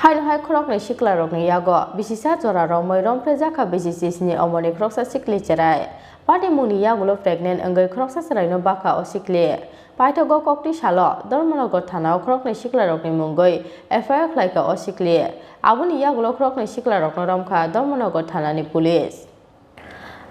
Hai Khoroknwi Siklarokni Yago, Bisisa Jora Romwi Rompherejakmani Bisichisni Omarni Khoroksa Sikli Chwrai. Party muni Yakulo pregnant wngkha Khoroksa Chwraino baka o sikli. Paithago kokti salo Dormonogo Thanao Khoroknwi Siklarokni mungoi FIR khlaika o sikli. Aboni Yakulo Khoroknwi Siklarokno wngkha Dormonogo Thanani police.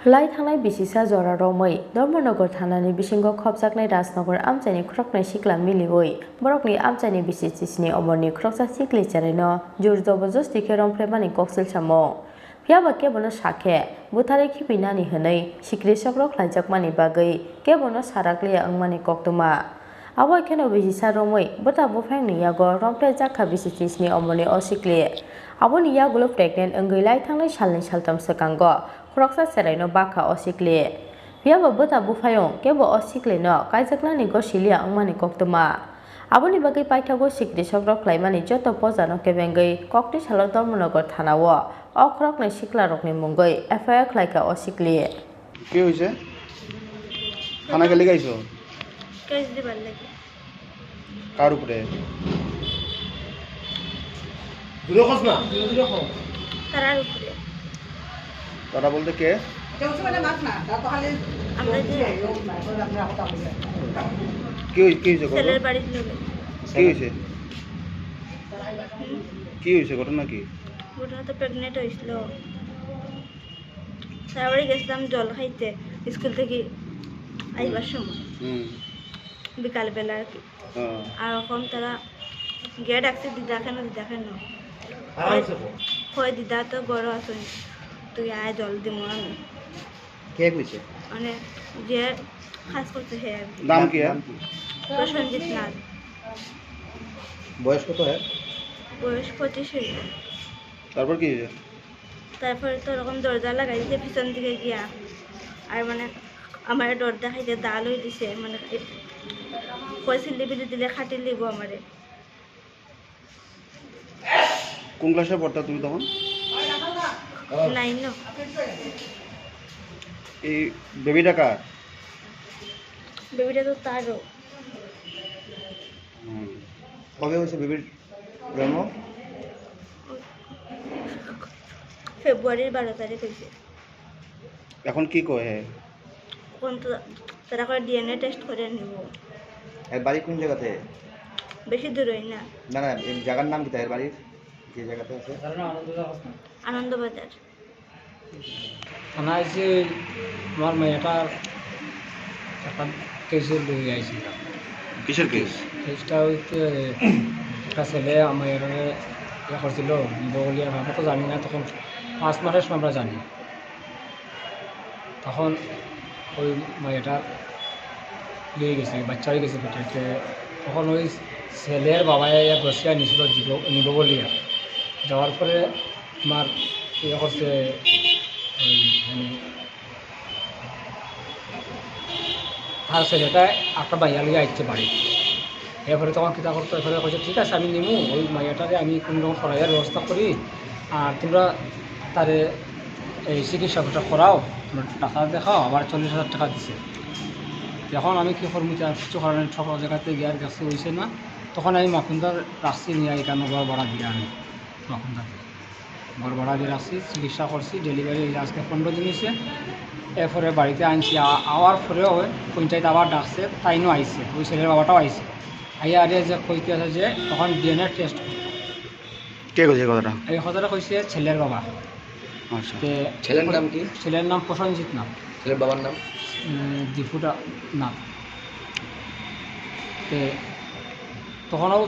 Lai thangnai Bisisa Jora Romwi Dormonogo Thanani bisingo khopjaknai Rajnagar amchaini Khoroknwi Sikla milioi borokni amchaini Bisichisni Omarni Khoroksa Sikli Chwraino jor jobardasti khe Rompherejakmani koksil samo. Phiaba kebono sakhe buthari khipinani hwnwi Siklarokni bagwi kebono sarakliya wngmani koktoma. Abo kheno Bisisa Romwi bota bufangni Yago Rompherejakmani Bisichisni Omarni o sikli. Aboni Yakulo pregnant wngkha lai thangnai salni saltam swkango Khoroksa Chwraino baka o sikli. Phiaba bota bufayong kebo o siklino kaijaknani gosilia wngmani koktoma. Aboni bagwi paithago Siklarokni khlaimani joto pojano kebengwi kokti salo Dormonogo Thanao o Khoroknwi Siklarokni mungoi FIR khlaika o sikli. কি হইছে খানা কে লাগাইছো case দিবার লাগে কার উপরে দূরে খস না তারার উপরে তারা বলতে কে আমরা যে কি হইছে ছেলের বাড়ির লোক কি হইছে ঘটনা কি ঘটনা তো প্রেগনেন্ট হয়েছিল তারপরে গেছিলাম জল খাইতে স্কুল থেকে আইবার সময় বিকালবেলা আর কি আর এখন তারা গিয়ে ডাকছে দিদা কেন হয় দিদা তো বড় আছে তুই আয় জল দিব আমি কে কইছে মানে যে খাস করছে হে নাম কি প্রসঞ্জিত নাথ বয়স কত হয় বয়স 25 হয়েছে তারপর কি হয়েছে তারপরে তো ওরকম দরজা লাগাইছে পিছন দিকে গিয়া আর মানে আমার ডর দেখাইতে দাল হয়ে দিছে মানে পয়সিলি বিলি দিলে খাটি লিব আমারে কোন ক্লাসে পড়তা তুমি তখন 9 এই বেবিটা কার বেবিটা তো তারও কবে হয়েছে বেবির জন্ম ফেব্রুয়ারির 12 তারিখ হয়েছে এখন কি কয় কোন তো তারা করে ডিএনএ টেস্ট করে নিব এর বাড়ি কোন জায়গাতে বেশি দূর হই না না না এই জায়গার নাম কি এর বাড়ির যে জায়গাতে আছে আনন্দবাজার থানা এসে আমার মেয়েটার একটা কেসে লই আইছিলাম কিসের কেস কেসটা হইতে একটা ছেলে আমার ইয়ে করছিল বগলিয়া আমরা তো জানি না তখন 5 মাসের সময় আমরা জানি তখন ওই মেয়েটার লিয়ে গেছে বাচ্চা হয়ে গেছে পেটেতে তখন ওই ছেলের বাবাই বসিয়া নিছিল নিব বলিয়া যাওয়ার পরে আমার ইয়ে করছে ওই মানে তার ছেলেটা একটা বাইয়া লিয়ে আসছে বাড়ি এরপরে তখন কী করতো এরপরে কইছে ঠিক আছে আমি নিমু ওই মাইয়াটারে আমি কোনো রকম সরাইয়ার ব্যবস্থা করি আর তোমরা তারে এই চিকিৎসাটা করাও তোমরা ডাক্তার দেখাও আবার 40,000 টাকা দিছে এখন আমি কী করবো কিছু কারণে সকল জায়গাতে গিয়ার কাছে হয়েছে না তখন আমি মাখুন্দার রাখছি নিয়ে এখানে ঘর ভাড়া দিয়ে আনি মাখুন্দাকে ঘর ভাড়া দিয়ে রাখছি চিকিৎসা করছি ডেলিভারি আজকে 15 দিন হয়েছে এরপরে বাড়িতে আনছি আওয়ার পরেও পঞ্চায়েত আবার ডাকছে তাইনও আইছে ওই ছেলের বাবাটাও আইছে আইয়া আরে যে কইতে আছে যে তখন ডিএনএ টেস্ট কে কইছে কথাটা এই কথাটা কইছে ছেলের বাবা আচ্ছা ছেলের নাম কি ছেলের নাম প্রসঞ্জিত নাম ছেলের বাবার নাম দীপুটা নাম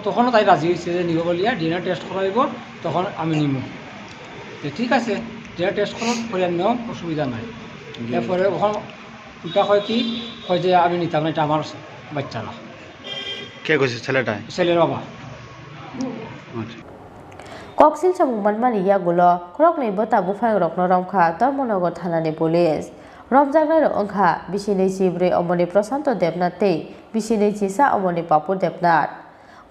তখনও তাই রাজি হয়েছে যে নিব বলিয়া ডিএনএ টেস্ট করাইব তখন আমি নিব ঠিক আছে ডিএনএ টেস্ট করে নেওয়া অসুবিধা নাই এরপরে ওখানে উল্টা হয় কি হয় যে আমি নিতাম না এটা আমার বাচ্চা না কে কইছে ছেলেটা ছেলের বাবা আচ্ছা koksil samungmanmani Yakulo Khoroknwi bota bufangrokno wngkha Dormonogo Thanani police romjaknai wngkha bisinai chibrui Omarni Prashanto Debnath tei bisinai chisa Omarni Papur Debnath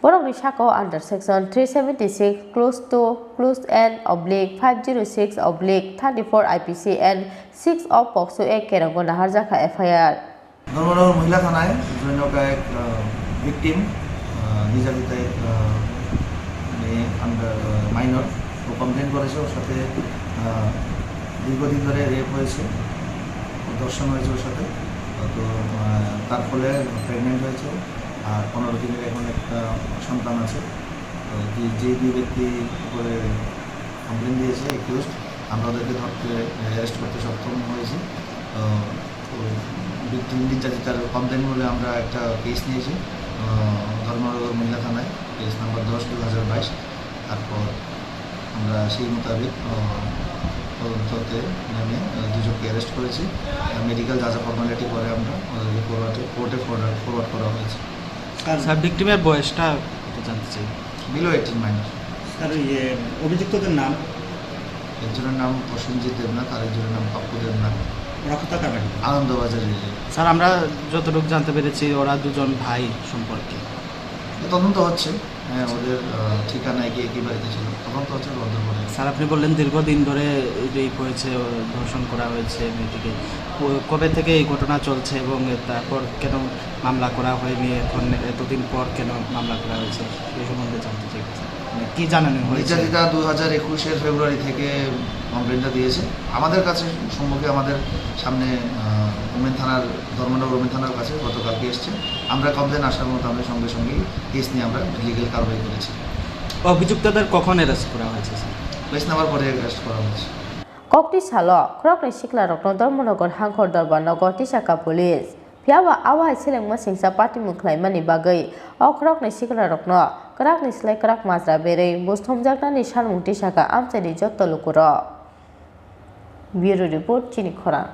borokni sakao under section 376 close n oblique 506 oblique 34 IPC and 6 of Pokso Act kerango naharjakha FIR Dharmanagar মহিলা থানায় জনৈক এক victim নির্যাতিত মেয়ে under minor, ও complain করেছে ওর সাথে দীর্ঘদিন ধরে রেপ হয়েছে, ধর্ষণ হয়েছে ওর সাথে। তো তার ফলে প্রেগনেন্ট হয়েছে আর 15 দিনের এখন একটা সন্তান আছে। তো যে দুই ব্যক্তি উপরে কমপ্লেন দিয়েছে একিউজ, আমরা ওদেরকে ধরতে অ্যারেস্ট করতে সক্ষম হয়েছি। ভিকটিম নির্যাতিতার কমপ্লেন বলে আমরা একটা কেস নিয়েছি ধর্মনগর মহিলা থানায়, কেস নাম্বার 10/2022। তারপর আমরা সেই মোতাবেক তদন্ততে নেমে দুজনকে অ্যারেস্ট করেছি। মেডিকেল যা যা ফর্মালিটি করে আমরা ওদেরকে কোর্টে ফরওয়ার্ড করা হয়েছে। স্যার ভিকটিমের বয়সটা জানতে চাই। Below 18 minor. স্যার অভিযুক্তদের নাম? একজনের নাম প্রসেনজিৎ দেবনাথ, আরেকজনের নাম পাপ্পু দেবনাথ। ওরা কোথাকার বাড়ি? আনন্দবাজার। স্যার আমরা যতটুকু জানতে পেরেছি ওরা দুজন ভাই সম্পর্কে। তদন্ত হচ্ছে, হ্যাঁ ওদের ঠিকানায় গিয়ে একই বাড়িতে ছিল, তদন্ত হচ্ছে তদন্ত করে। স্যার আপনি বললেন দীর্ঘদিন ধরে রেপ হয়েছে, ধর্ষণ করা হয়েছে মেয়েটিকে, কবে থেকে এই ঘটনা চলছে এবং তারপর কেন মামলা করা হয়নি, এখন এতদিন পর কেন মামলা করা হয়েছে সেই সম্বন্ধে জানতে চাই। কী জানানো হয়েছে? নির্যাতিতা 2021 ফেব্রুয়ারি থেকে কমপ্লেনটা দিয়েছে আমাদের কাছে, সম্মুখে আমাদের সামনে ওমেন থানার, ধর্মনগর ওমেন থানার কাছে গতকালকে এসছে। আমরা কমপ্লেন আসার মতো আমরা সঙ্গে সঙ্গেই কেস নিয়ে আমরা লিগেল কারবাই করেছি। অভিযুক্তদের কখন অ্যারেস্ট করা হয়েছে স্যার? কেস নাম্বার পরে অ্যারেস্ট করা হয়েছে। kokti salo Khoroknwi Siklarokni Dormonogor Hangkhor Dorban Nogor Tisaka Police Piawa awai selengma singsa party mukhlaimani bagai o Khoroknwi Siklarokno Khoroknwi slai Khorak Mazra berei busthomjaknani sarmung Tisaka amchani jotto lukuro. Bureau report Chini Khorang.